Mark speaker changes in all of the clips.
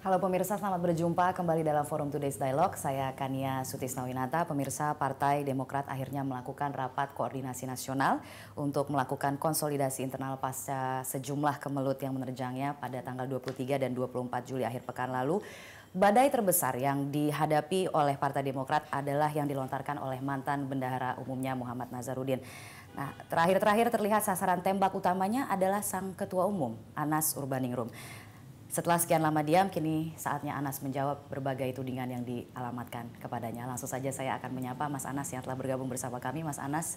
Speaker 1: Halo pemirsa, selamat berjumpa kembali dalam Forum Today's Dialogue. Saya Kania Sutisnawinata. Pemirsa, Partai Demokrat akhirnya melakukan rapat koordinasi nasional untuk melakukan konsolidasi internal pasca sejumlah kemelut yang menerjangnya pada tanggal 23 dan 24 Juli akhir pekan lalu. Badai terbesar yang dihadapi oleh Partai Demokrat adalah yang dilontarkan oleh mantan bendahara umumnya Muhammad Nazarudin. Nah, terakhir terlihat sasaran tembak utamanya adalah sang ketua umum, Anas Urbaningrum. Setelah sekian lama diam, kini saatnya Anas menjawab berbagai tudingan yang dialamatkan kepadanya. Langsung saja saya akan menyapa Mas Anas yang telah bergabung bersama kami. Mas Anas,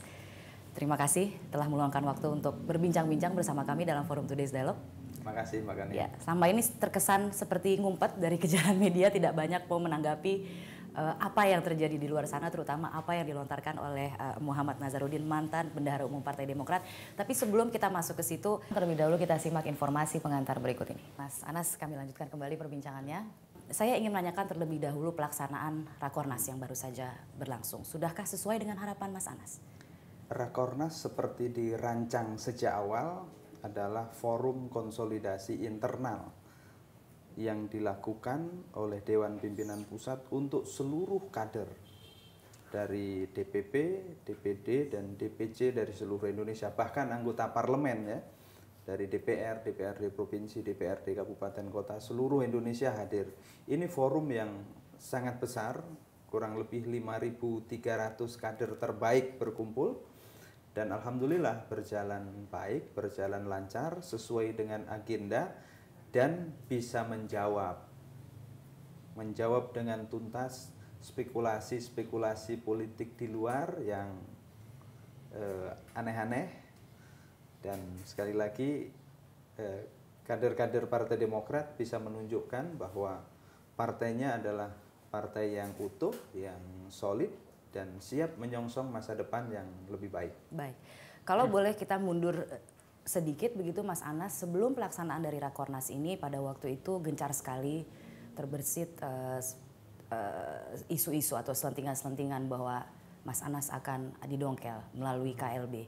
Speaker 1: terima kasih telah meluangkan waktu untuk berbincang-bincang bersama kami dalam Forum Today's Dialogue.
Speaker 2: Terima kasih Mbak Kania.
Speaker 1: Ya, selama ini terkesan seperti ngumpet dari kejaran media, tidak banyak mau menanggapi apa yang terjadi di luar sana, terutama apa yang dilontarkan oleh Muhammad Nazarudin, mantan bendahara umum Partai Demokrat. Tapi sebelum kita masuk ke situ, terlebih dahulu kita simak informasi pengantar berikut ini. Mas Anas, kami lanjutkan kembali perbincangannya. Saya ingin menanyakan terlebih dahulu pelaksanaan Rakornas yang baru saja berlangsung. Sudahkah sesuai dengan harapan Mas Anas?
Speaker 2: Rakornas seperti dirancang sejak awal adalah forum konsolidasi internal yang dilakukan oleh Dewan Pimpinan Pusat untuk seluruh kader dari DPP, DPD, dan DPC dari seluruh Indonesia, bahkan anggota parlemen ya, dari DPR, DPRD Provinsi, DPRD Kabupaten Kota, seluruh Indonesia hadir. Ini forum yang sangat besar, kurang lebih 5.300 kader terbaik berkumpul, dan alhamdulillah berjalan baik, berjalan lancar, sesuai dengan agenda, dan bisa menjawab dengan tuntas spekulasi-spekulasi politik di luar yang aneh-aneh. Dan sekali lagi kader-kader Partai Demokrat bisa menunjukkan bahwa partainya adalah partai yang utuh, yang solid, dan siap menyongsong masa depan yang lebih baik.
Speaker 1: Baik, kalau boleh kita mundur sedikit begitu Mas Anas, sebelum pelaksanaan dari Rakornas ini pada waktu itu gencar sekali terbersit isu-isu atau selentingan-selentingan bahwa Mas Anas akan didongkel melalui KLB.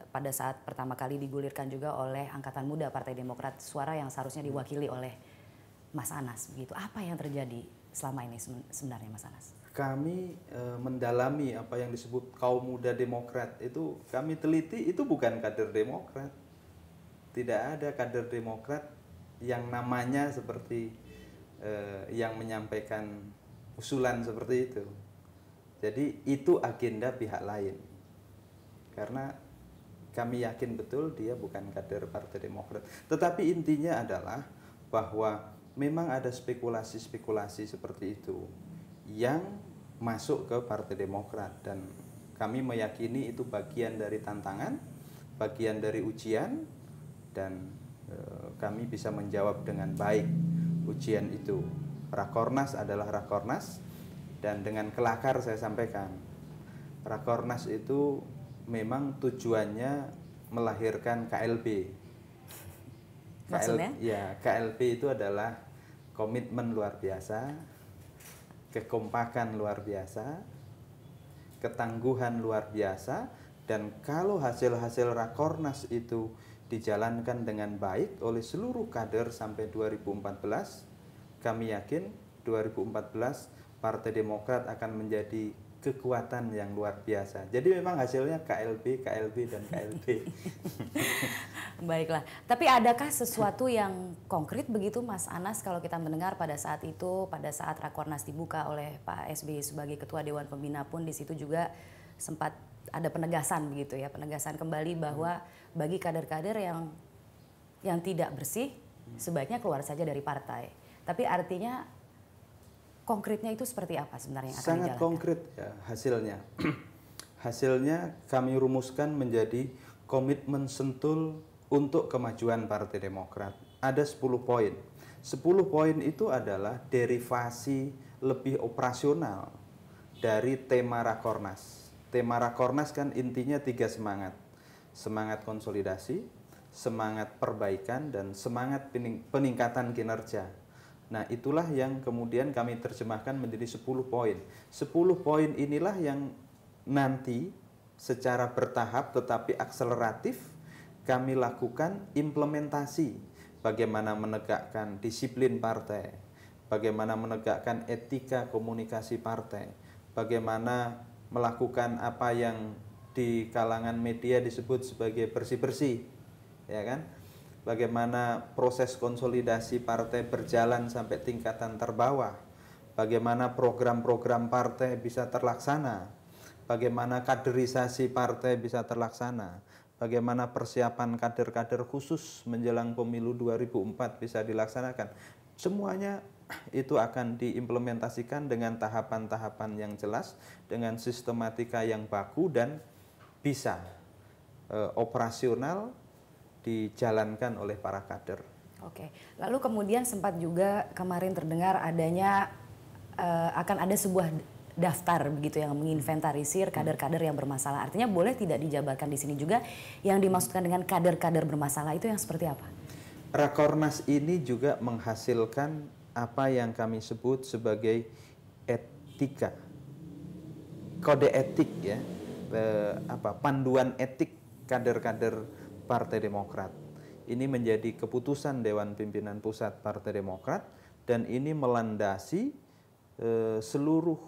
Speaker 1: Pada saat pertama kali digulirkan juga oleh Angkatan Muda Partai Demokrat, suara yang seharusnya diwakili oleh Mas Anas. Begitu. Apa yang terjadi selama ini sebenarnya Mas Anas?
Speaker 2: Kami mendalami apa yang disebut kaum muda Demokrat itu, kami teliti, itu bukan kader Demokrat. Tidak ada kader Demokrat yang namanya seperti yang menyampaikan usulan seperti itu. Jadi itu agenda pihak lain. Karena kami yakin betul dia bukan kader Partai Demokrat. Tetapi intinya adalah bahwa memang ada spekulasi-spekulasi seperti itu yang masuk ke Partai Demokrat, dan kami meyakini itu bagian dari tantangan, bagian dari ujian, dan kami bisa menjawab dengan baik ujian itu. Rakornas adalah Rakornas, dan dengan kelakar saya sampaikan, Rakornas itu memang tujuannya melahirkan KLB.
Speaker 1: Maksudnya?
Speaker 2: KLB itu adalah komitmen luar biasa, kekompakan luar biasa, ketangguhan luar biasa, dan kalau hasil-hasil Rakornas itu dijalankan dengan baik oleh seluruh kader sampai 2014, kami yakin 2014 Partai Demokrat akan menjadi kekuatan yang luar biasa. Jadi memang hasilnya KLB, dan KLB.
Speaker 1: Baiklah, tapi adakah sesuatu yang konkret begitu Mas Anas kalau kita mendengar pada saat itu, pada saat Rakornas dibuka oleh Pak SBY sebagai Ketua Dewan Pembina pun di situ juga sempat ada penegasan begitu ya, penegasan kembali bahwa bagi kader-kader yang tidak bersih sebaiknya keluar saja dari partai. Tapi artinya konkretnya itu seperti apa sebenarnya yang akan
Speaker 2: sangat
Speaker 1: dijalankan?
Speaker 2: konkret ya hasilnya. Hasilnya kami rumuskan menjadi komitmen sentul untuk kemajuan Partai Demokrat. Ada 10 poin. 10 poin itu adalah derivasi lebih operasional dari tema Rakornas. Tema Rakornas kan intinya 3 semangat. Semangat konsolidasi, semangat perbaikan, dan semangat peningkatan kinerja. Nah, itulah yang kemudian kami terjemahkan menjadi 10 poin. 10 poin inilah yang nanti secara bertahap tetapi akseleratif kami lakukan implementasi bagaimana menegakkan disiplin partai, bagaimana menegakkan etika komunikasi partai, bagaimana melakukan apa yang di kalangan media disebut sebagai bersih-bersih, ya kan? Bagaimana proses konsolidasi partai berjalan sampai tingkatan terbawah, bagaimana program-program partai bisa terlaksana, bagaimana kaderisasi partai bisa terlaksana, bagaimana persiapan kader-kader khusus menjelang pemilu 2004 bisa dilaksanakan. Semuanya itu akan diimplementasikan dengan tahapan-tahapan yang jelas, dengan sistematika yang baku dan bisa operasional dijalankan oleh para kader.
Speaker 1: Oke, lalu kemudian sempat juga kemarin terdengar adanya akan ada sebuah daftar begitu yang menginventarisir kader-kader yang bermasalah. Artinya boleh tidak dijabarkan di sini juga yang dimaksudkan dengan kader-kader bermasalah itu yang seperti apa?
Speaker 2: Rakornas ini juga menghasilkan apa yang kami sebut sebagai etika, kode etik ya, panduan etik kader-kader Partai Demokrat. Ini menjadi keputusan Dewan Pimpinan Pusat Partai Demokrat dan ini melandasi seluruh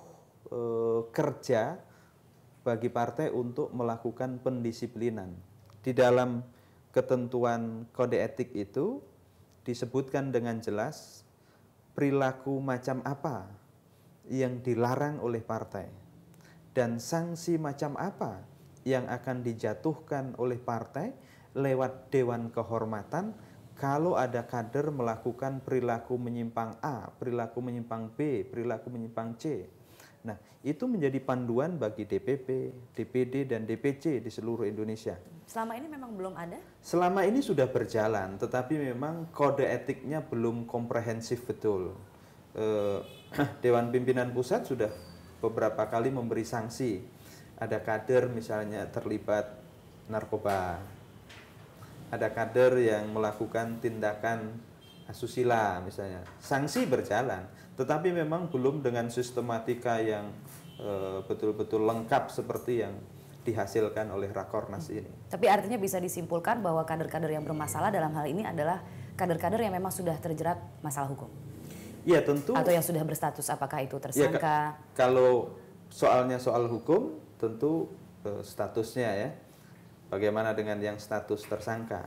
Speaker 2: kerja bagi partai untuk melakukan pendisiplinan. Di dalam ketentuan kode etik itu disebutkan dengan jelas perilaku macam apa yang dilarang oleh partai dan sanksi macam apa yang akan dijatuhkan oleh partai lewat Dewan Kehormatan kalau ada kader melakukan perilaku menyimpang A, perilaku menyimpang B, perilaku menyimpang C. Nah, itu menjadi panduan bagi DPP, DPD, dan DPC di seluruh Indonesia.
Speaker 1: Selama ini memang belum ada?
Speaker 2: Selama ini sudah berjalan, tetapi memang kode etiknya belum komprehensif betul. Dewan Pimpinan Pusat sudah beberapa kali memberi sanksi. Ada kader misalnya terlibat narkoba, ada kader yang melakukan tindakan asusila misalnya, sanksi berjalan, tetapi memang belum dengan sistematika yang betul-betul lengkap seperti yang dihasilkan oleh Rakornas ini.
Speaker 1: Tapi artinya bisa disimpulkan bahwa kader-kader yang bermasalah dalam hal ini adalah kader-kader yang memang sudah terjerat masalah hukum?
Speaker 2: Ya tentu.
Speaker 1: Atau yang sudah berstatus, apakah itu tersangka?
Speaker 2: Ya, kalau soalnya soal hukum, tentu statusnya ya. Bagaimana dengan yang status tersangka?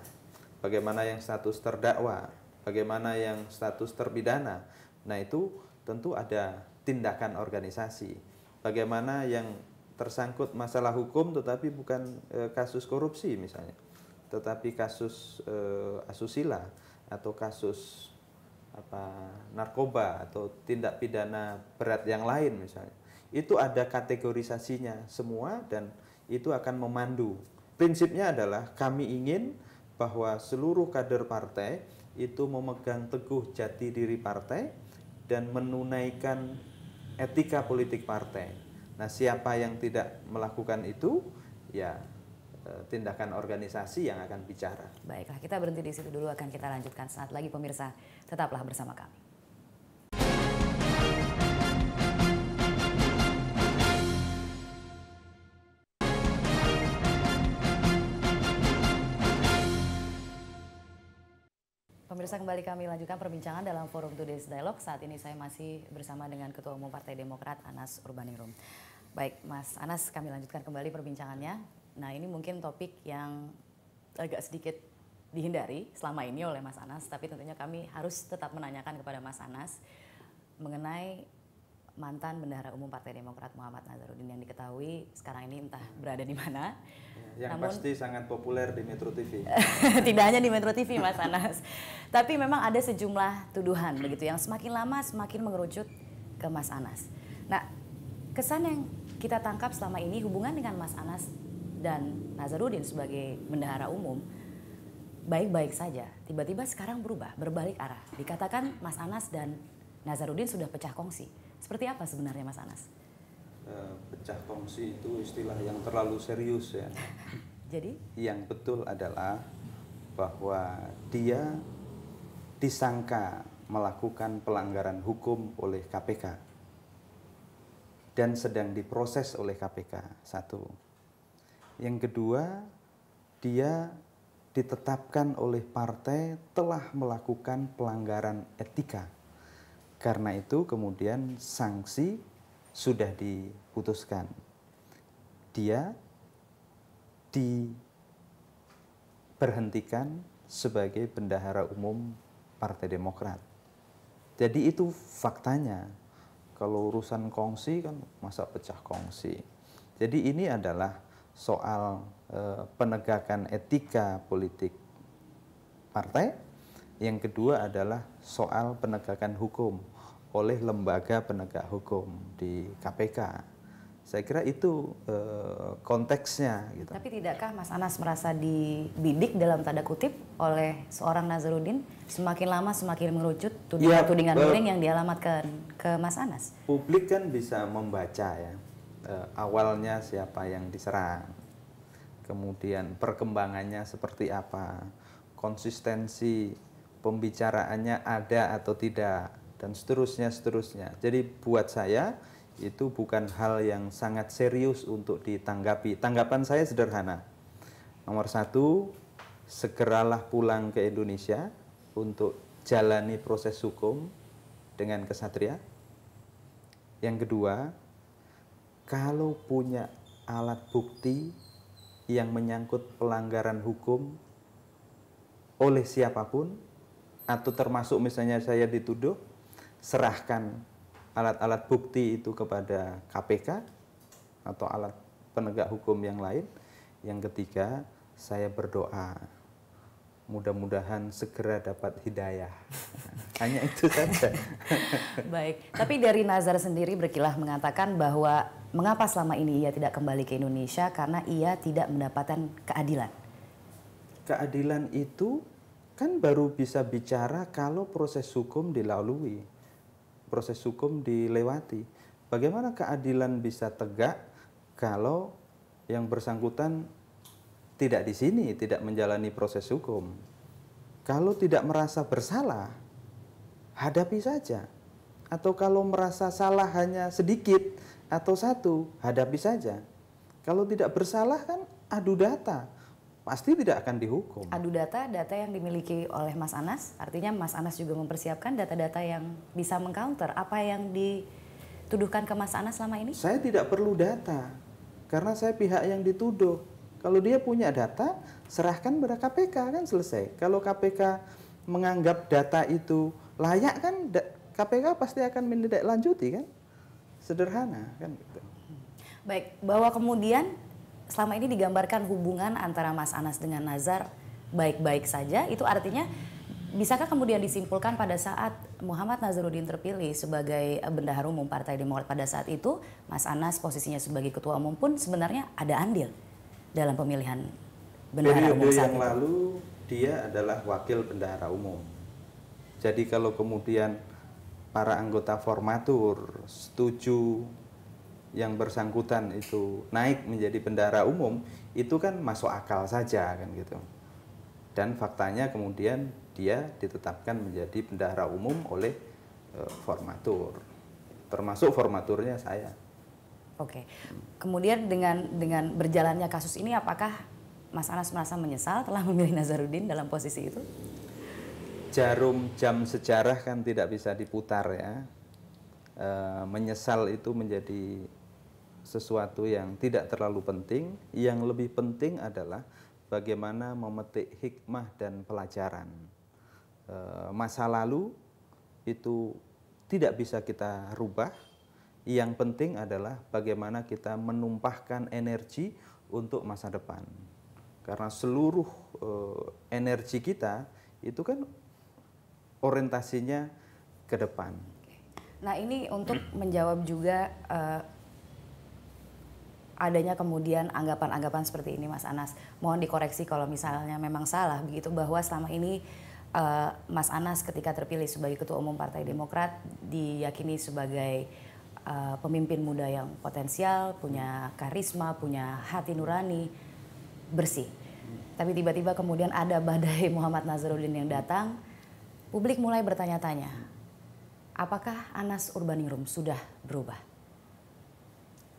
Speaker 2: Bagaimana yang status terdakwa? Bagaimana yang status terpidana? Nah itu tentu ada tindakan organisasi. Bagaimana yang tersangkut masalah hukum tetapi bukan kasus korupsi misalnya, tetapi kasus asusila atau kasus narkoba atau tindak pidana berat yang lain misalnya. Itu ada kategorisasinya semua dan itu akan memandu. Prinsipnya adalah kami ingin bahwa seluruh kader partai itu memegang teguh jati diri partai dan menunaikan etika politik partai. Nah, siapa yang tidak melakukan itu, ya tindakan organisasi yang akan bicara.
Speaker 1: Baiklah, kita berhenti di situ dulu, akan kita lanjutkan saat lagi pemirsa. Tetaplah bersama kami. Pemirsa, kembali kami lanjutkan perbincangan dalam Forum Today's Dialogue. Saat ini saya masih bersama dengan Ketua Umum Partai Demokrat, Anas Urbaningrum. Baik, Mas Anas, kami lanjutkan kembali perbincangannya. Nah, ini mungkin topik yang agak sedikit dihindari selama ini oleh Mas Anas, tapi tentunya kami harus tetap menanyakan kepada Mas Anas mengenai mantan Bendahara Umum Partai Demokrat Muhammad Nazarudin yang diketahui sekarang ini entah berada di mana.
Speaker 2: Yang pasti sangat populer di Metro TV.
Speaker 1: Tidak hanya di Metro TV, Mas Anas. Tapi memang ada sejumlah tuduhan begitu yang semakin lama semakin mengerucut ke Mas Anas. Nah, kesan yang kita tangkap selama ini hubungan dengan Mas Anas dan Nazarudin sebagai Bendahara Umum baik-baik saja. Tiba-tiba sekarang berubah, berbalik arah. Dikatakan Mas Anas dan Nazarudin sudah pecah kongsi. Seperti apa sebenarnya Mas Anas?
Speaker 2: Pecah kongsi itu istilah yang terlalu serius ya.
Speaker 1: Jadi?
Speaker 2: Yang betul adalah bahwa dia disangka melakukan pelanggaran hukum oleh KPK dan sedang diproses oleh KPK. Satu. Yang kedua, dia ditetapkan oleh partai telah melakukan pelanggaran etika. Karena itu kemudian sanksi sudah diputuskan. Dia diberhentikan sebagai bendahara umum Partai Demokrat. Jadi itu faktanya. Kalau urusan kongsi kan masa pecah kongsi. Jadi ini adalah soal penegakan etika politik partai. Yang kedua adalah soal penegakan hukum oleh lembaga penegak hukum di KPK. Saya kira itu konteksnya. Gitu.
Speaker 1: Tapi tidakkah Mas Anas merasa dibidik dalam tanda kutip oleh seorang Nazarudin? Semakin lama semakin mengerucut tudingan yang dialamatkan ke Mas Anas.
Speaker 2: Publik kan bisa membaca ya, awalnya siapa yang diserang, kemudian perkembangannya seperti apa, konsistensi pembicaraannya ada atau tidak, dan seterusnya. Jadi buat saya itu bukan hal yang sangat serius untuk ditanggapi. Tanggapan saya sederhana. Nomor satu, segeralah pulang ke Indonesia untuk jalani proses hukum dengan kesatria. Yang kedua, kalau punya alat bukti yang menyangkut pelanggaran hukum oleh siapapun, atau termasuk misalnya saya dituduh, serahkan alat-alat bukti itu kepada KPK atau alat penegak hukum yang lain. Yang ketiga, saya berdoa mudah-mudahan segera dapat hidayah. Hanya itu saja.
Speaker 1: Baik, tapi dari Nazar sendiri berkilah mengatakan bahwa mengapa selama ini ia tidak kembali ke Indonesia karena ia tidak mendapatkan keadilan.
Speaker 2: Keadilan itu kan baru bisa bicara kalau proses hukum dilalui. Proses hukum dilewati. Bagaimana keadilan bisa tegak kalau yang bersangkutan tidak di sini, tidak menjalani proses hukum? Kalau tidak merasa bersalah, hadapi saja. Atau kalau merasa salah hanya sedikit atau satu, hadapi saja. Kalau tidak bersalah kan adu data, pasti tidak akan dihukum.
Speaker 1: Adu data yang dimiliki oleh Mas Anas, artinya Mas Anas juga mempersiapkan data-data yang bisa mengcounter apa yang dituduhkan ke Mas Anas selama ini?
Speaker 2: Saya tidak perlu data, karena saya pihak yang dituduh. Kalau dia punya data, serahkan pada KPK, kan selesai. Kalau KPK menganggap data itu layak, kan KPK pasti akan menindaklanjuti, kan? Sederhana, kan gitu.
Speaker 1: Baik, bahwa kemudian selama ini digambarkan hubungan antara Mas Anas dengan Nazar baik-baik saja, itu artinya bisakah kemudian disimpulkan pada saat Muhammad Nazarudin terpilih sebagai bendahara umum Partai Demokrat pada saat itu, Mas Anas posisinya sebagai ketua umum pun sebenarnya ada andil dalam pemilihan bendahara umum saat itu?
Speaker 2: Periode yang lalu dia adalah wakil bendahara umum. Jadi kalau kemudian para anggota formatur setuju yang bersangkutan itu naik menjadi bendahara umum, itu kan masuk akal saja, kan gitu. Dan faktanya kemudian dia ditetapkan menjadi bendahara umum oleh formatur, termasuk formaturnya saya.
Speaker 1: Oke, kemudian dengan berjalannya kasus ini, apakah Mas Anas merasa menyesal telah memilih Nazarudin dalam posisi itu?
Speaker 2: Jarum jam sejarah kan tidak bisa diputar ya. Menyesal itu menjadi sesuatu yang tidak terlalu penting. Yang lebih penting adalah bagaimana memetik hikmah dan pelajaran. Masa lalu itu tidak bisa kita rubah. Yang penting adalah bagaimana kita menumpahkan energi untuk masa depan. Karena seluruh energi kita itu kan orientasinya ke depan.
Speaker 1: Nah, ini untuk menjawab juga adanya kemudian anggapan-anggapan seperti ini, Mas Anas. Mohon dikoreksi kalau misalnya memang salah begitu, bahwa selama ini Mas Anas ketika terpilih sebagai Ketua Umum Partai Demokrat diyakini sebagai pemimpin muda yang potensial, punya karisma, punya hati nurani, bersih. Tapi tiba-tiba kemudian ada badai Muhammad Nazarudin yang datang, publik mulai bertanya-tanya, apakah Anas Urbaningrum sudah berubah?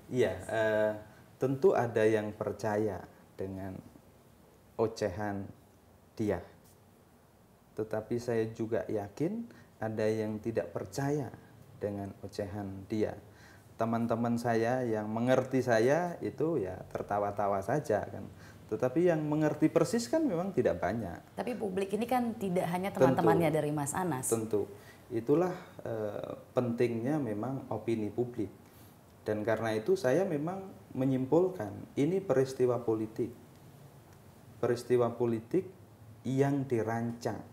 Speaker 2: Iya, tentu ada yang percaya dengan ocehan dia. Tetapi saya juga yakin ada yang tidak percaya dengan ocehan dia. Teman-teman saya yang mengerti saya itu ya tertawa-tawa saja kan. Tetapi yang mengerti persis kan memang tidak banyak.
Speaker 1: Tapi publik ini kan tidak hanya teman-temannya dari Mas Anas.
Speaker 2: Tentu. Itulah pentingnya memang opini publik. Dan karena itu saya memang menyimpulkan ini peristiwa politik. Peristiwa politik yang dirancang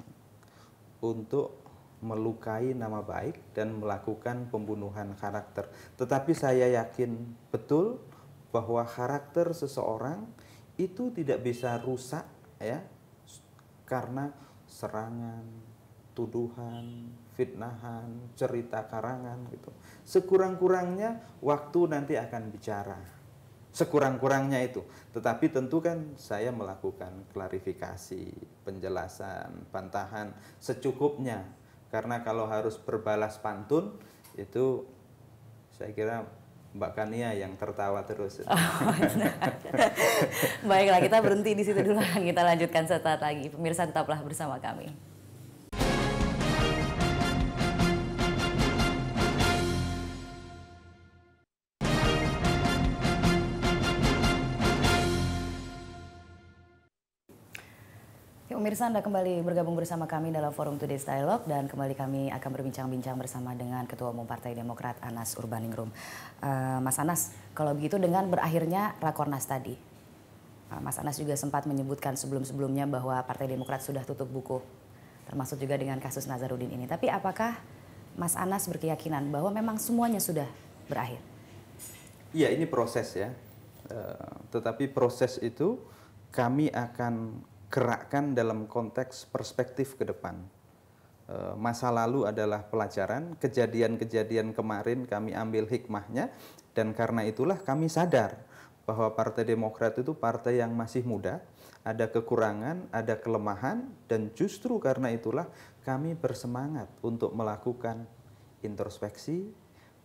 Speaker 2: untuk melukai nama baik dan melakukan pembunuhan karakter. Tetapi saya yakin betul bahwa karakter seseorang itu tidak bisa rusak ya karena serangan, tuduhan, fitnahan, cerita karangan gitu. Sekurang-kurangnya waktu nanti akan bicara. Sekurang-kurangnya itu. Tetapi tentu kan saya melakukan klarifikasi, penjelasan, bantahan secukupnya. Karena kalau harus berbalas pantun itu saya kira Mbak Kania yang tertawa terus.
Speaker 1: Baiklah, kita berhenti di situ dulu. Kita lanjutkan sesaat lagi. Pemirsa tetaplah bersama kami. Pemirsa, Anda kembali bergabung bersama kami dalam Forum Today's Dialogue dan kembali kami akan berbincang-bincang bersama dengan Ketua Umum Partai Demokrat Anas Urbaningrum. Mas Anas, kalau begitu dengan berakhirnya Rakornas tadi, Mas Anas juga sempat menyebutkan sebelum-sebelumnya bahwa Partai Demokrat sudah tutup buku, termasuk juga dengan kasus Nazarudin ini. Tapi apakah Mas Anas berkeyakinan bahwa memang semuanya sudah berakhir?
Speaker 2: Iya, ini proses ya. Tetapi proses itu kami akan gerakkan dalam konteks perspektif ke depan. Masa lalu adalah pelajaran, kejadian-kejadian kemarin kami ambil hikmahnya, dan karena itulah kami sadar bahwa Partai Demokrat itu partai yang masih muda, ada kekurangan, ada kelemahan, dan justru karena itulah kami bersemangat untuk melakukan introspeksi,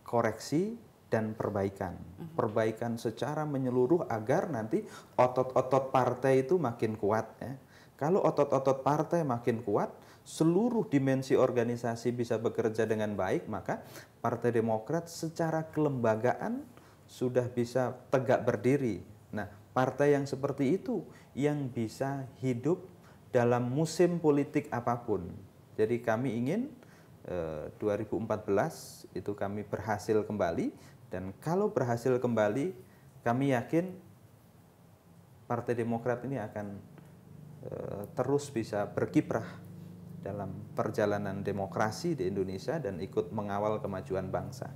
Speaker 2: koreksi, dan perbaikan. Perbaikan secara menyeluruh agar nanti otot-otot partai itu makin kuat. Ya. Kalau otot-otot partai makin kuat, seluruh dimensi organisasi bisa bekerja dengan baik, maka Partai Demokrat secara kelembagaan sudah bisa tegak berdiri. Nah, partai yang seperti itu yang bisa hidup dalam musim politik apapun. Jadi kami ingin 2014 itu kami berhasil kembali. Dan kalau berhasil kembali, kami yakin Partai Demokrat ini akan terus bisa berkiprah dalam perjalanan demokrasi di Indonesia dan ikut mengawal kemajuan bangsa.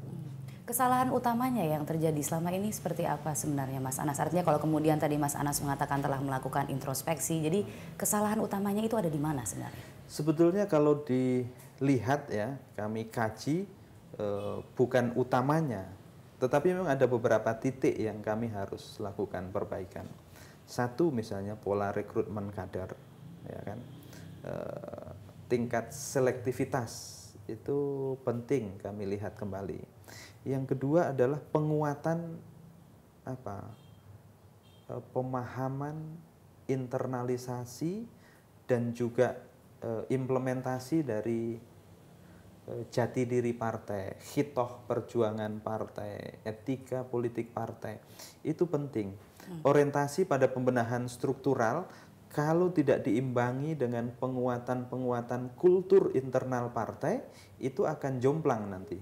Speaker 1: Kesalahan utamanya yang terjadi selama ini seperti apa sebenarnya Mas Anas? Artinya kalau kemudian tadi Mas Anas mengatakan telah melakukan introspeksi, jadi kesalahan utamanya itu ada di mana sebenarnya?
Speaker 2: Sebetulnya kalau dilihat ya, kami kaji bukan utamanya, tetapi memang ada beberapa titik yang kami harus lakukan perbaikan. Satu misalnya pola rekrutmen kader, ya kan, tingkat selektivitas itu penting kami lihat kembali. Yang kedua adalah penguatan pemahaman, internalisasi dan juga implementasi dari jati diri partai, hitoh perjuangan partai, etika politik partai, itu penting. Orientasi pada pembenahan struktural kalau tidak diimbangi dengan penguatan-penguatan kultur internal partai, itu akan jomplang nanti.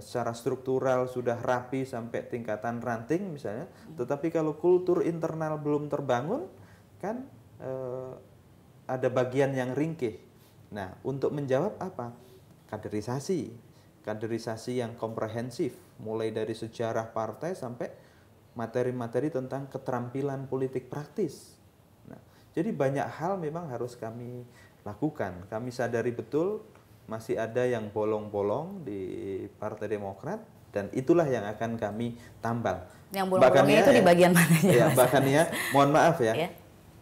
Speaker 2: Secara struktural sudah rapi sampai tingkatan ranting misalnya, tetapi kalau kultur internal belum terbangun, kan ada bagian yang ringkih. Nah, untuk menjawab apa? Kaderisasi yang komprehensif, mulai dari sejarah partai sampai materi-materi tentang keterampilan politik praktis. Nah, jadi banyak hal memang harus kami lakukan. Kami sadari betul masih ada yang bolong-bolong di Partai Demokrat dan itulah yang akan kami tambal.
Speaker 1: Yang bolong-bolongnya itu di bagian mananya?
Speaker 2: Ya, bahkan ya, mohon maaf ya,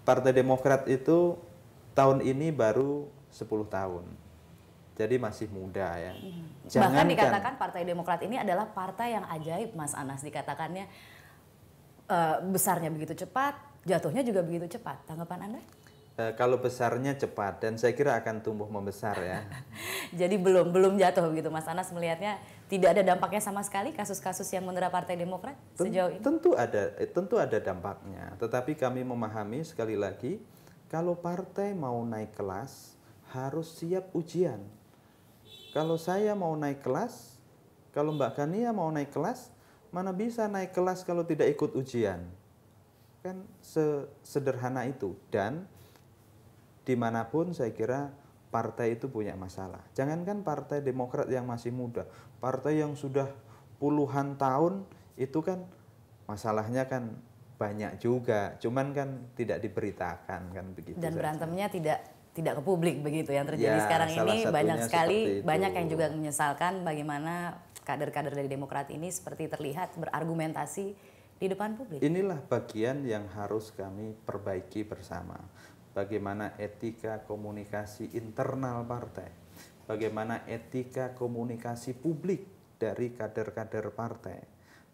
Speaker 2: Partai Demokrat itu tahun ini baru 10 tahun. Jadi masih muda ya.
Speaker 1: Bahkan dikatakan Partai Demokrat ini adalah partai yang ajaib, Mas Anas. Dikatakannya besarnya begitu cepat, jatuhnya juga begitu cepat. Tanggapan Anda?
Speaker 2: Kalau besarnya cepat dan saya kira akan tumbuh membesar ya.
Speaker 1: Jadi belum jatuh begitu Mas Anas melihatnya tidak ada dampaknya sama sekali kasus-kasus yang mendera Partai Demokrat sejauh ini?
Speaker 2: Tentu ada dampaknya. Tetapi kami memahami sekali lagi kalau partai mau naik kelas harus siap ujian. Kalau saya mau naik kelas, kalau Mbak Kania mau naik kelas, mana bisa naik kelas kalau tidak ikut ujian? Kan sederhana itu. Dan dimanapun saya kira partai itu punya masalah. Jangankan Partai Demokrat yang masih muda, partai yang sudah puluhan tahun itu kan masalahnya kan banyak juga. Cuman kan tidak diberitakan kan begitu.
Speaker 1: Dan
Speaker 2: saja.
Speaker 1: Berantemnya tidak ke publik begitu yang terjadi sekarang ini banyak sekali banyak yang juga menyesalkan bagaimana kader-kader dari Demokrat ini seperti terlihat berargumentasi di depan publik.
Speaker 2: Inilah bagian yang harus kami perbaiki bersama. Bagaimana etika komunikasi internal partai, bagaimana etika komunikasi publik dari kader-kader partai,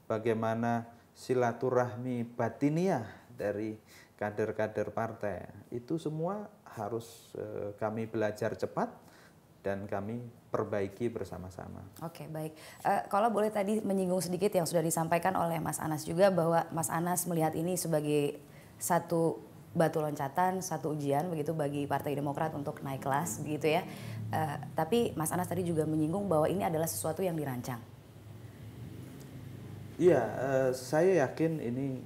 Speaker 2: bagaimana silaturahmi batiniah dari kader-kader partai. Itu semua harus kami belajar cepat dan kami perbaiki bersama-sama.
Speaker 1: Oke, baik. Kalau boleh tadi menyinggung sedikit yang sudah disampaikan oleh Mas Anas juga bahwa Mas Anas melihat ini sebagai satu batu loncatan, satu ujian begitu bagi Partai Demokrat untuk naik kelas begitu ya. Tapi Mas Anas tadi juga menyinggung bahwa ini adalah sesuatu yang dirancang.
Speaker 2: Iya, saya yakin ini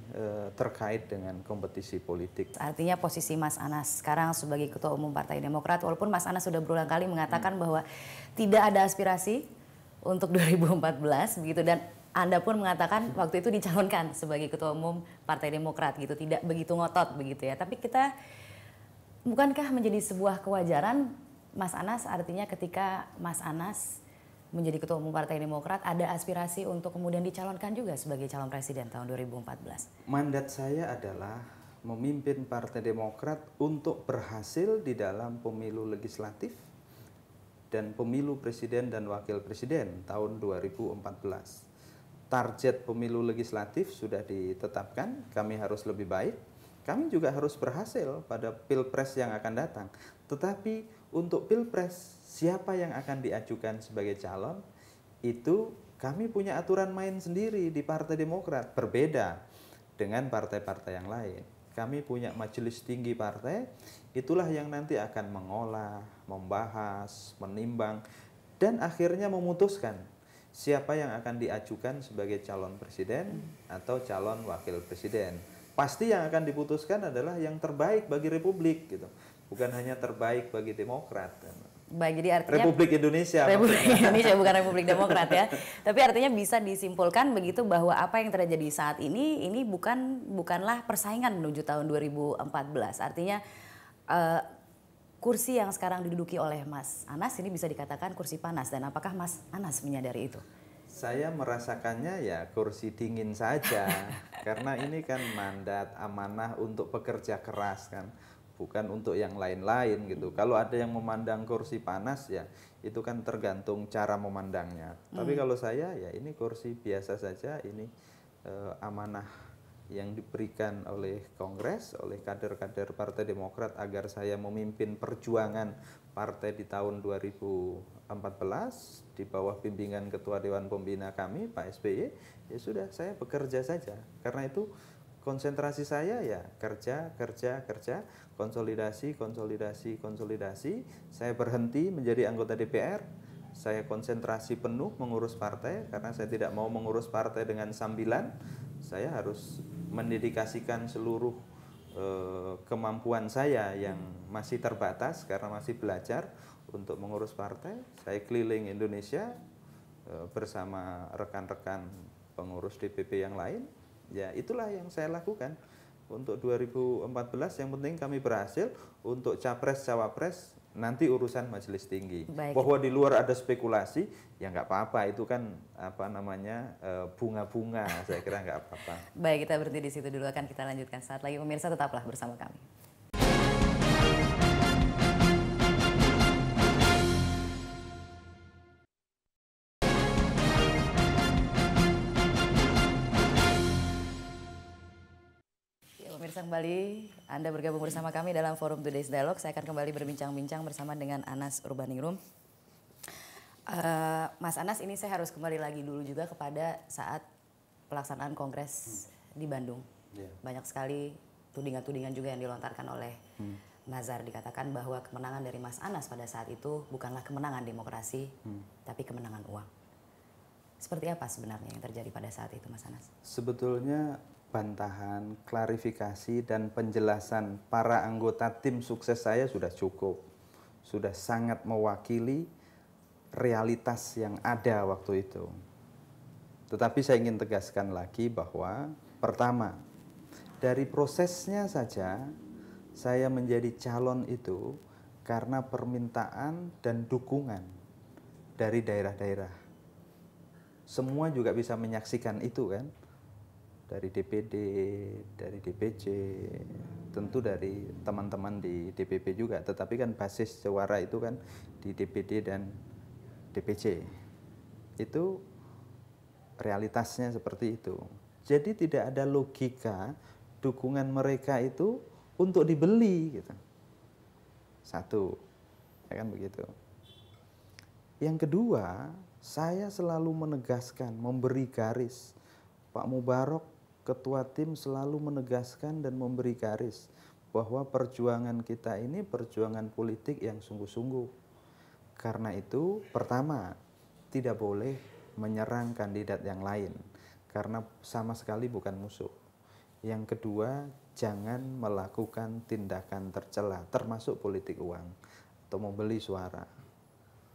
Speaker 2: terkait dengan kompetisi politik.
Speaker 1: Artinya posisi Mas Anas sekarang sebagai Ketua Umum Partai Demokrat, walaupun Mas Anas sudah berulang kali mengatakan bahwa tidak ada aspirasi untuk 2014 begitu, dan Anda pun mengatakan waktu itu dicalonkan sebagai Ketua Umum Partai Demokrat gitu, tidak begitu ngotot begitu ya. Tapi bukankah menjadi sebuah kewajaran Mas Anas, artinya ketika Mas Anas menjadi Ketua Umum Partai Demokrat ada aspirasi untuk kemudian dicalonkan juga sebagai calon presiden tahun 2014?
Speaker 2: Mandat saya adalah memimpin Partai Demokrat untuk berhasil di dalam pemilu legislatif dan pemilu presiden dan wakil presiden tahun 2014. Target pemilu legislatif sudah ditetapkan, kami harus lebih baik, kami juga harus berhasil pada pilpres yang akan datang. Tetapi untuk pilpres, siapa yang akan diajukan sebagai calon, itu kami punya aturan main sendiri di Partai Demokrat, berbeda dengan partai-partai yang lain. Kami punya majelis tinggi partai, itulah yang nanti akan mengolah, membahas, menimbang, dan akhirnya memutuskan siapa yang akan diajukan sebagai calon presiden atau calon wakil presiden. Pasti yang akan diputuskan adalah yang terbaik bagi Republik gitu. Bukan hanya terbaik bagi Demokrat.
Speaker 1: Baik, jadi artinya
Speaker 2: Republik Indonesia.
Speaker 1: Republik Indonesia bukan Republik Demokrat ya. Tapi artinya bisa disimpulkan begitu bahwa apa yang terjadi saat ini bukanlah persaingan menuju tahun 2014. Artinya kursi yang sekarang diduduki oleh Mas Anas ini bisa dikatakan kursi panas, dan apakah Mas Anas menyadari itu?
Speaker 2: Saya merasakannya ya kursi dingin saja karena ini kan mandat amanah untuk pekerja keras kan, bukan untuk yang lain-lain gitu. Kalau ada yang memandang kursi panas ya itu kan tergantung cara memandangnya. Tapi kalau saya ya ini kursi biasa saja, ini amanah yang diberikan oleh Kongres, oleh kader-kader Partai Demokrat agar saya memimpin perjuangan partai di tahun 2014 di bawah bimbingan Ketua Dewan Pembina kami, Pak SBY, ya sudah saya bekerja saja. Karena itu konsentrasi saya ya kerja, konsolidasi. Saya berhenti menjadi anggota DPR, saya konsentrasi penuh mengurus partai karena saya tidak mau mengurus partai dengan sambilan. Saya harus mendedikasikan seluruh kemampuan saya yang masih terbatas karena masih belajar untuk mengurus partai. Saya keliling Indonesia bersama rekan-rekan pengurus DPP yang lain. Ya itulah yang saya lakukan untuk 2014. Yang penting kami berhasil. Untuk capres cawapres nanti urusan majelis tinggi.
Speaker 1: Baik.
Speaker 2: Bahwa di luar ada spekulasi ya nggak apa-apa, itu kan bunga-bunga, saya kira nggak apa-apa.
Speaker 1: Baik, kita berhenti di situ dulu, akan kita lanjutkan saat lagi. Pemirsa tetaplah bersama kami. Pemirsa kembali, Anda bergabung bersama kami dalam Forum Today's Dialogue. Saya akan kembali berbincang-bincang bersama dengan Anas Urbaningrum. Mas Anas, ini saya harus kembali lagi dulu juga kepada saat pelaksanaan kongres di Bandung. Banyak sekali tudingan-tudingan juga yang dilontarkan oleh Nazar. Dikatakan bahwa kemenangan dari Mas Anas pada saat itu bukanlah kemenangan demokrasi, tapi kemenangan uang. Seperti apa sebenarnya yang terjadi pada saat itu, Mas Anas?
Speaker 2: Sebetulnya bantahan, klarifikasi, dan penjelasan para anggota tim sukses saya sudah cukup. Sudah sangat mewakili realitas yang ada waktu itu. Tetapi saya ingin tegaskan lagi bahwa pertama, dari prosesnya saja saya menjadi calon itu karena permintaan dan dukungan dari daerah-daerah. Semua juga bisa menyaksikan itu kan. Dari DPD, dari DPC, tentu dari teman-teman di DPP juga. Tetapi kan basis suara itu kan di DPD dan DPC. Itu realitasnya seperti itu. Jadi tidak ada logika dukungan mereka itu untuk dibeli gitu. Satu, ya kan begitu. Yang kedua, saya selalu menegaskan, memberi garis. Pak Mubarok, ketua tim, selalu menegaskan dan memberi garis bahwa perjuangan kita ini perjuangan politik yang sungguh-sungguh. Karena itu, pertama, tidak boleh menyerang kandidat yang lain karena sama sekali bukan musuh. Yang kedua, jangan melakukan tindakan tercela, termasuk politik uang atau membeli suara.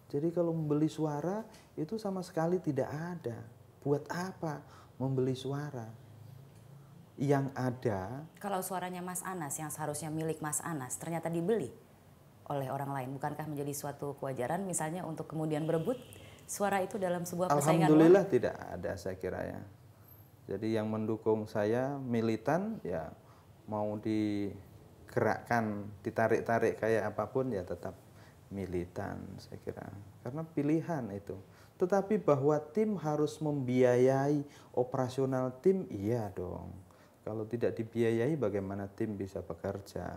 Speaker 2: Jadi kalau membeli suara itu sama sekali tidak ada. Buat apa membeli suara? Yang ada,
Speaker 1: kalau suaranya Mas Anas yang seharusnya milik Mas Anas ternyata dibeli oleh orang lain, bukankah menjadi suatu kewajaran misalnya untuk kemudian berebut suara itu dalam sebuah persaingan?
Speaker 2: alhamdulillah tidak ada saya kira ya. Jadi yang mendukung saya militan ya, mau digerakkan, ditarik-tarik kayak apapun ya tetap militan saya kira. Karena pilihan itu. Tetapi bahwa tim harus membiayai operasional tim, iya dong. Kalau tidak dibiayai bagaimana tim bisa bekerja?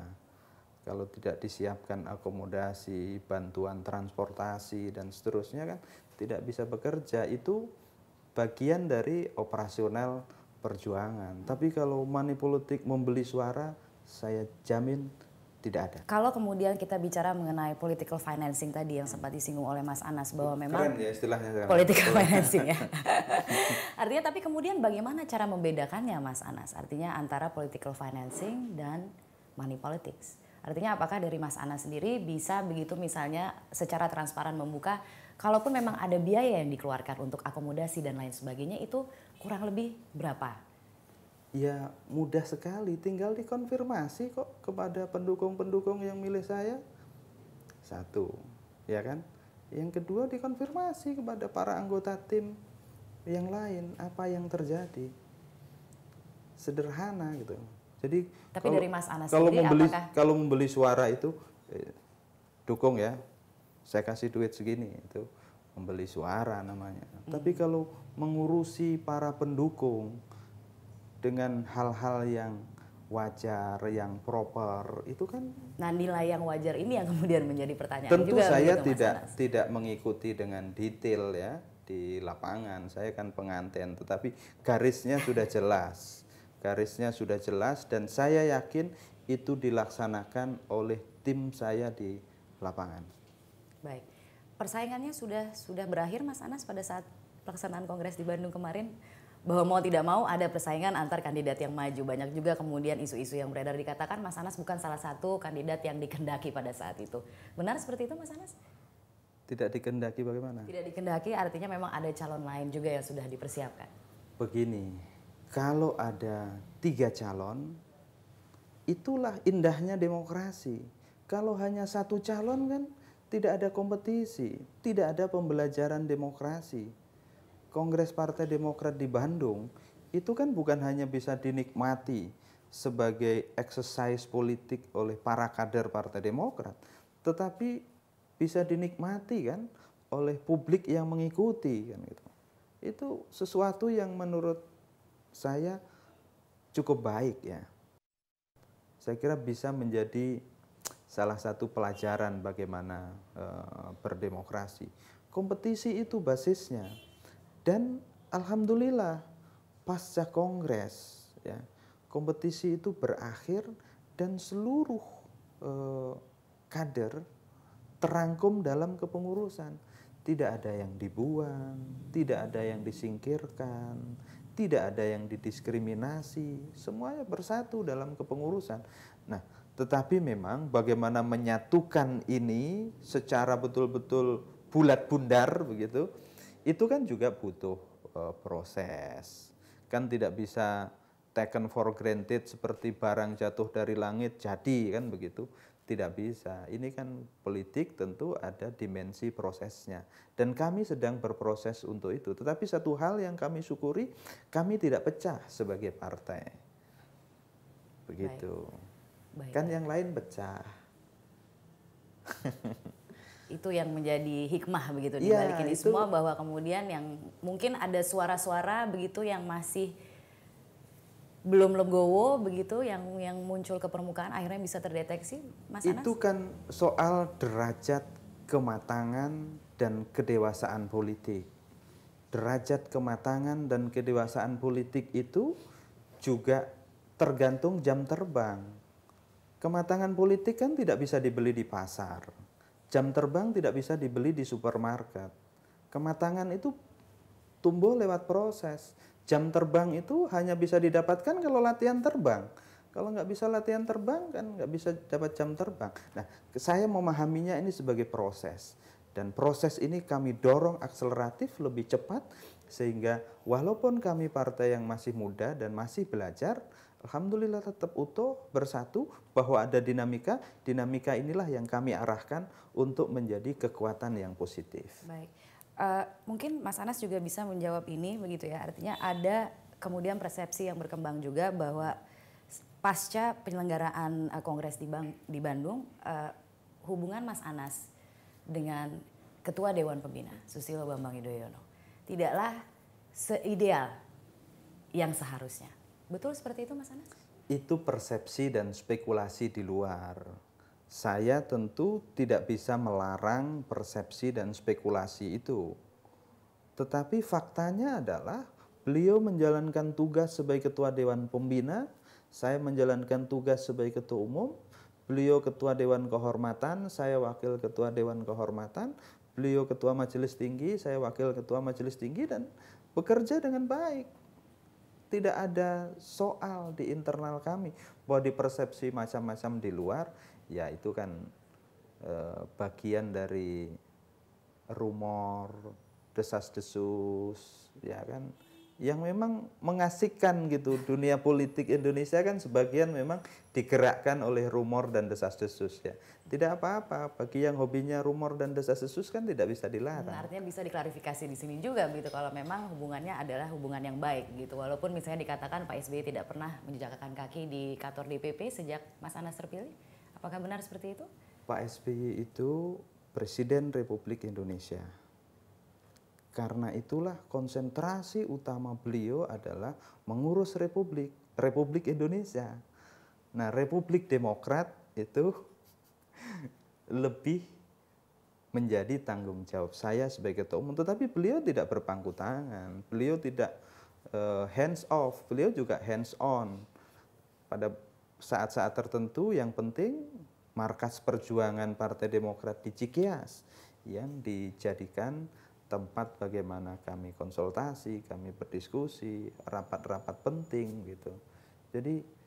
Speaker 2: Kalau tidak disiapkan akomodasi, bantuan transportasi dan seterusnya kan tidak bisa bekerja. Itu bagian dari operasional perjuangan. Tapi kalau money politik membeli suara, saya jamin tidak ada.
Speaker 1: Kalau kemudian kita bicara mengenai political financing tadi yang sempat disinggung oleh Mas Anas bahwa memang
Speaker 2: keren ya istilahnya sekarang.
Speaker 1: Political financing ya. Artinya tapi kemudian bagaimana cara membedakannya Mas Anas? Artinya antara political financing dan money politics. Artinya apakah dari Mas Anas sendiri bisa begitu misalnya secara transparan membuka kalaupun memang ada biaya yang dikeluarkan untuk akomodasi dan lain sebagainya itu kurang lebih berapa?
Speaker 2: Ya mudah sekali, tinggal dikonfirmasi kok kepada pendukung-pendukung yang milih saya. Satu, ya kan? Yang kedua dikonfirmasi kepada para anggota tim yang lain apa yang terjadi. Sederhana gitu. Jadi
Speaker 1: tapi dari Mas Anas sendiri apakah
Speaker 2: kalau membeli suara itu dukung ya. Saya kasih duit segini itu membeli suara namanya. Tapi kalau mengurusi para pendukung dengan hal-hal yang wajar, yang proper, itu kan.
Speaker 1: Nah nilai yang wajar ini yang kemudian menjadi pertanyaan
Speaker 2: tentu
Speaker 1: juga.
Speaker 2: Saya tidak mengikuti dengan detail ya di lapangan. Saya kan pengantin, tetapi garisnya sudah jelas. Garisnya sudah jelas dan saya yakin itu dilaksanakan oleh tim saya di lapangan.
Speaker 1: Baik, persaingannya sudah berakhir Mas Anas pada saat pelaksanaan kongres di Bandung kemarin. Bahwa mau tidak mau ada persaingan antar kandidat yang maju. Banyak juga kemudian isu-isu yang beredar dikatakan Mas Anas bukan salah satu kandidat yang dikehendaki pada saat itu. Benar seperti itu Mas Anas?
Speaker 2: Tidak dikehendaki bagaimana?
Speaker 1: Tidak dikehendaki artinya memang ada calon lain juga yang sudah dipersiapkan.
Speaker 2: Begini, kalau ada 3 calon, itulah indahnya demokrasi. Kalau hanya 1 calon kan tidak ada kompetisi, tidak ada pembelajaran demokrasi. Kongres Partai Demokrat di Bandung itu kan bukan hanya bisa dinikmati sebagai exercise politik oleh para kader Partai Demokrat, tetapi bisa dinikmati kan oleh publik yang mengikuti kan gitu. Itu sesuatu yang menurut saya cukup baik ya. saya kira bisa menjadi salah satu pelajaran bagaimana berdemokrasi. Kompetisi itu basisnya. Dan alhamdulillah pasca kongres ya, kompetisi itu berakhir dan seluruh kader terangkum dalam kepengurusan. Tidak ada yang dibuang, tidak ada yang disingkirkan, tidak ada yang didiskriminasi, semuanya bersatu dalam kepengurusan. Nah, tetapi memang bagaimana menyatukan ini secara betul-betul bulat bundar begitu, itu kan juga butuh proses. Kan tidak bisa taken for granted seperti barang jatuh dari langit jadi kan begitu. Tidak bisa. Ini kan politik tentu ada dimensi prosesnya. Dan kami sedang berproses untuk itu. Tetapi satu hal yang kami syukuri, kami tidak pecah sebagai partai. Begitu. Baik. Kan yang lain pecah.
Speaker 1: Itu yang menjadi hikmah begitu di balik ini semua, bahwa kemudian yang mungkin ada suara-suara begitu yang masih belum legowo begitu, yang muncul ke permukaan akhirnya bisa terdeteksi, Mas Anas?
Speaker 2: Itu kan soal derajat kematangan dan kedewasaan politik. Derajat kematangan dan kedewasaan politik itu juga tergantung jam terbang. Kematangan politik kan tidak bisa dibeli di pasar. Jam terbang tidak bisa dibeli di supermarket. Kematangan itu tumbuh lewat proses. Jam terbang itu hanya bisa didapatkan kalau latihan terbang. Kalau nggak bisa latihan terbang kan nggak bisa dapat jam terbang. Nah, saya memahaminya ini sebagai proses. Dan proses ini kami dorong akseleratif lebih cepat, sehingga walaupun kami partai yang masih muda dan masih belajar, alhamdulillah tetap utuh, bersatu, bahwa ada dinamika. Dinamika inilah yang kami arahkan untuk menjadi kekuatan yang positif.
Speaker 1: Baik. Mungkin Mas Anas juga bisa menjawab ini begitu ya, artinya ada kemudian persepsi yang berkembang juga bahwa pasca penyelenggaraan kongres di Bandung, hubungan Mas Anas dengan Ketua Dewan Pembina Susilo Bambang Yudhoyono tidaklah seideal yang seharusnya. Betul seperti itu, Mas Anas?
Speaker 2: Itu persepsi dan spekulasi di luar. Saya tentu tidak bisa melarang persepsi dan spekulasi itu. Tetapi faktanya adalah beliau menjalankan tugas sebagai Ketua Dewan Pembina, saya menjalankan tugas sebagai Ketua Umum, beliau Ketua Dewan Kehormatan, saya Wakil Ketua Dewan Kehormatan, beliau Ketua Majelis Tinggi, saya Wakil Ketua Majelis Tinggi, dan bekerja dengan baik. Tidak ada soal di internal kami bahwa dipersepsi macam-macam di luar. Ya itu kan bagian dari rumor, desas-desus, ya kan, yang memang mengasihkan gitu. Dunia politik Indonesia kan sebagian memang digerakkan oleh rumor dan desas-desus ya. Tidak apa-apa, bagi yang hobinya rumor dan desas-desus kan tidak bisa dilarang.
Speaker 1: Artinya bisa diklarifikasi di sini juga begitu, kalau memang hubungannya adalah hubungan yang baik gitu. Walaupun misalnya dikatakan Pak SBY tidak pernah menjejakkan kaki di kantor DPP sejak Mas Anas terpilih. Apakah benar seperti itu?
Speaker 2: Pak SBY itu Presiden Republik Indonesia. Karena itulah konsentrasi utama beliau adalah mengurus Republik Indonesia. Nah, Republik Demokrat itu lebih menjadi tanggung jawab saya sebagai Ketua Umum. Tetapi beliau tidak berpangku tangan, beliau tidak hands off, beliau juga hands on. Pada saat-saat tertentu yang penting markas perjuangan Partai Demokrat di Cikeas yang dijadikan tempat bagaimana kami konsultasi, kami berdiskusi, rapat-rapat penting gitu. Jadi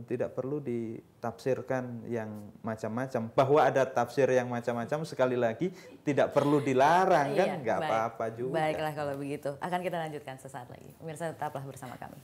Speaker 2: tidak perlu ditafsirkan yang macam-macam. Bahwa ada tafsir yang macam-macam sekali lagi tidak perlu dilarang kan, nggak apa-apa juga.
Speaker 1: Baiklah kalau begitu, akan kita lanjutkan sesaat lagi. Pemirsa tetaplah bersama kami.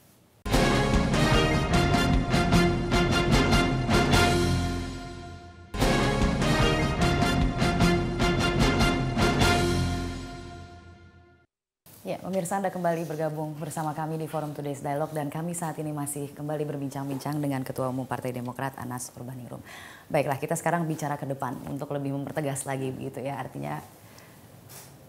Speaker 1: Ya, pemirsa, Anda kembali bergabung bersama kami di Forum Today's Dialogue, dan kami saat ini masih kembali berbincang-bincang dengan Ketua Umum Partai Demokrat Anas Urbaningrum. Baiklah, kita sekarang bicara ke depan untuk lebih mempertegas lagi begitu ya. Artinya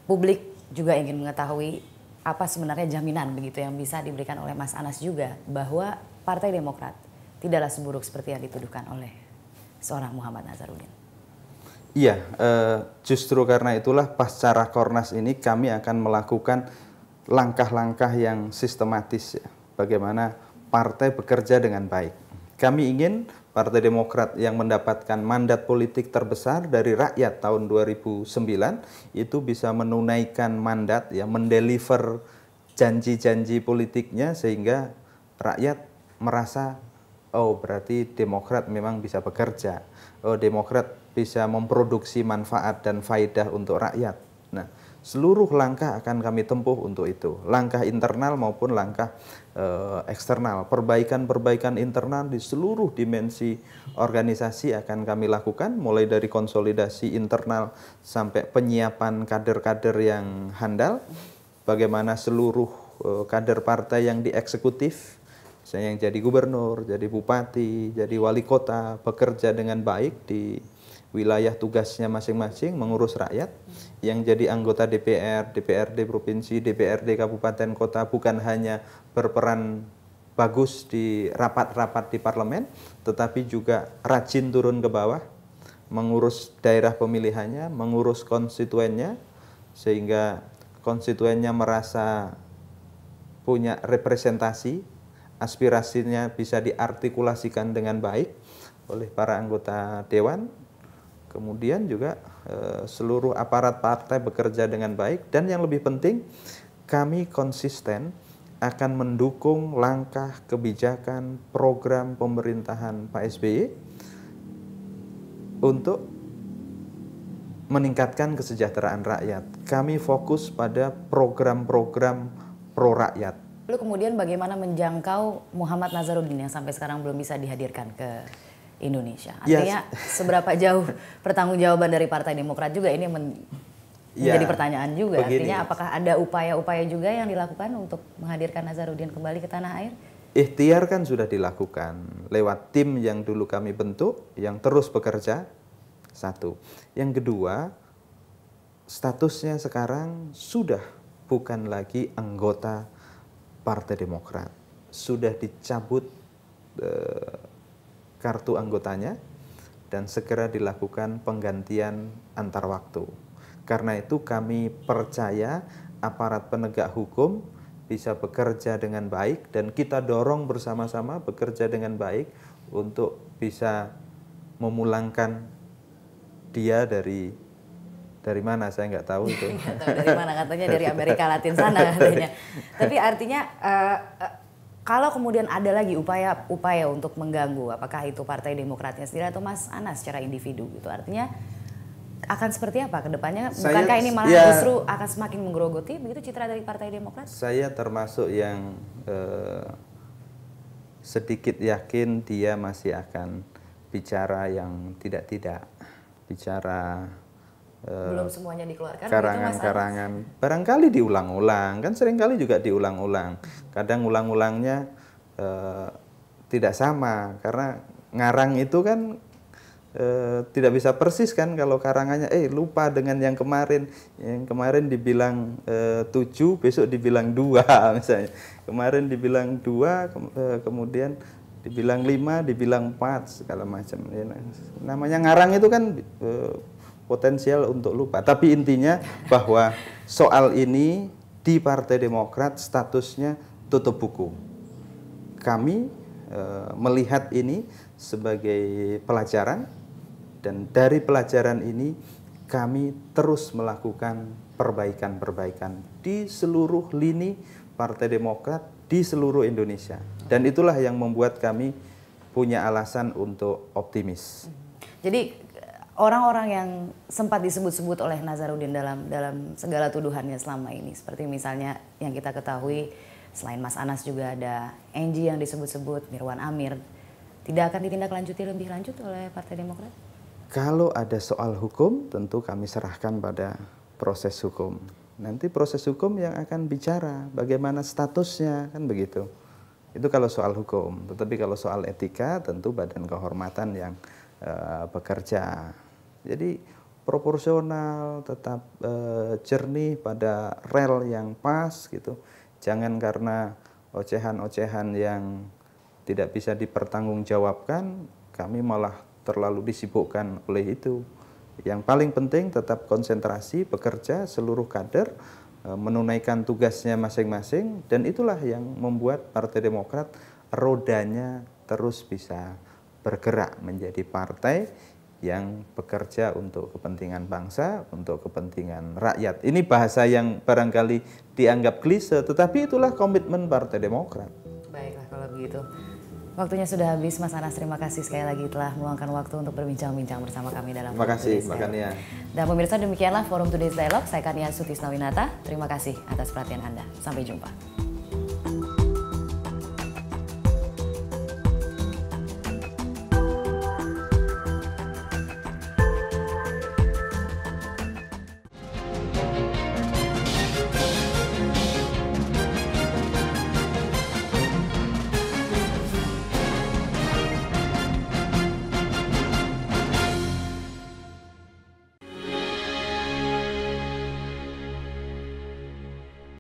Speaker 1: publik juga ingin mengetahui apa sebenarnya jaminan begitu yang bisa diberikan oleh Mas Anas juga bahwa Partai Demokrat tidaklah seburuk seperti yang dituduhkan oleh seorang Muhammad Nazarudin.
Speaker 2: Iya, justru karena itulah pasca Rakornas ini kami akan melakukan langkah-langkah yang sistematis ya, bagaimana partai bekerja dengan baik. Kami ingin Partai Demokrat yang mendapatkan mandat politik terbesar dari rakyat tahun 2009 itu bisa menunaikan mandat ya, mendeliver janji-janji politiknya sehingga rakyat merasa oh berarti Demokrat memang bisa bekerja. Oh Demokrat bisa memproduksi manfaat dan faidah untuk rakyat. Nah, seluruh langkah akan kami tempuh untuk itu. Langkah internal maupun langkah eksternal. Perbaikan-perbaikan internal di seluruh dimensi organisasi akan kami lakukan, mulai dari konsolidasi internal sampai penyiapan kader-kader yang handal. Bagaimana seluruh kader partai yang di eksekutif, misalnya yang jadi gubernur, jadi bupati, jadi wali kota, bekerja dengan baik di wilayah tugasnya masing-masing mengurus rakyat. Yang jadi anggota DPR, DPRD provinsi, DPRD kabupaten kota bukan hanya berperan bagus di rapat-rapat di parlemen, tetapi juga rajin turun ke bawah, mengurus daerah pemilihannya, mengurus konstituennya, sehingga konstituennya merasa punya representasi, aspirasinya bisa diartikulasikan dengan baik oleh para anggota dewan. Kemudian juga seluruh aparat partai bekerja dengan baik, dan yang lebih penting kami konsisten akan mendukung langkah kebijakan program pemerintahan Pak SBY untuk meningkatkan kesejahteraan rakyat. Kami fokus pada program-program pro rakyat.
Speaker 1: Lalu kemudian bagaimana menjangkau Muhammad Nazarudin yang sampai sekarang belum bisa dihadirkan ke Indonesia? Artinya seberapa jauh pertanggungjawaban dari Partai Demokrat juga ini menjadi pertanyaan juga.
Speaker 2: Begini.
Speaker 1: Artinya apakah ada upaya-upaya juga yang dilakukan untuk menghadirkan Nazarudin kembali ke tanah air?
Speaker 2: Ikhtiar kan sudah dilakukan lewat tim yang dulu kami bentuk, yang terus bekerja. Satu. Yang kedua, statusnya sekarang sudah bukan lagi anggota Partai Demokrat. Sudah dicabut kartu anggotanya dan segera dilakukan penggantian antar waktu. Karena itu kami percaya aparat penegak hukum bisa bekerja dengan baik, dan kita dorong bersama-sama bekerja dengan baik untuk bisa memulangkan dia dari mana saya nggak tahu itu.
Speaker 1: Nggak tahu dari mana, katanya dari Amerika Latin sana katanya. Tapi artinya kalau kemudian ada lagi upaya untuk mengganggu, apakah itu Partai Demokratnya sendiri atau Mas Anas secara individu gitu, artinya akan seperti apa ke depannya? Bukankah ini malah justru akan semakin menggerogoti begitu citra dari Partai Demokrat?
Speaker 2: Saya termasuk yang sedikit yakin dia masih akan bicara yang tidak-tidak, bicara
Speaker 1: belum semuanya dikeluarkan.
Speaker 2: Karangan-karangan barangkali diulang-ulang, kan seringkali juga diulang-ulang. Kadang ulang-ulangnya tidak sama, karena ngarang itu kan tidak bisa persis kan, kalau karangannya lupa dengan yang kemarin dibilang 7, besok dibilang 2 misalnya. Kemarin dibilang 2, kemudian dibilang 5, dibilang 4 segala macam. Namanya ngarang itu kan potensial untuk lupa. Tapi intinya bahwa soal ini di Partai Demokrat statusnya tutup buku. Kami melihat ini sebagai pelajaran, dan dari pelajaran ini kami terus melakukan perbaikan-perbaikan di seluruh lini Partai Demokrat di seluruh Indonesia. Dan itulah yang membuat kami punya alasan untuk optimis.
Speaker 1: Jadi orang-orang yang sempat disebut-sebut oleh Nazarudin dalam segala tuduhannya selama ini, seperti misalnya yang kita ketahui selain Mas Anas juga ada Enji yang disebut-sebut, Mirwan Amir, tidak akan ditindaklanjuti lebih lanjut oleh Partai Demokrat?
Speaker 2: Kalau ada soal hukum, tentu kami serahkan pada proses hukum. Nanti proses hukum yang akan bicara bagaimana statusnya, kan begitu. Itu kalau soal hukum. Tetapi kalau soal etika, tentu Badan Kehormatan yang bekerja. Jadi proporsional, tetap jernih pada rel yang pas gitu. Jangan karena ocehan-ocehan yang tidak bisa dipertanggungjawabkan, kami malah terlalu disibukkan oleh itu. Yang paling penting tetap konsentrasi, bekerja seluruh kader, menunaikan tugasnya masing-masing, dan itulah yang membuat Partai Demokrat rodanya terus bisa bergerak menjadi partai yang bekerja untuk kepentingan bangsa, untuk kepentingan rakyat. Ini bahasa yang barangkali dianggap klise, tetapi itulah komitmen Partai Demokrat.
Speaker 1: Baiklah kalau begitu. Waktunya sudah habis, Mas Anas. Terima kasih sekali lagi telah meluangkan waktu untuk berbincang-bincang bersama kami dalam
Speaker 2: Terima kasih, Mbak Kania.
Speaker 1: Dan pemirsa, demikianlah Forum Today's Dialogue. Saya Kania Sutisnawinata. Terima kasih atas perhatian Anda. Sampai jumpa.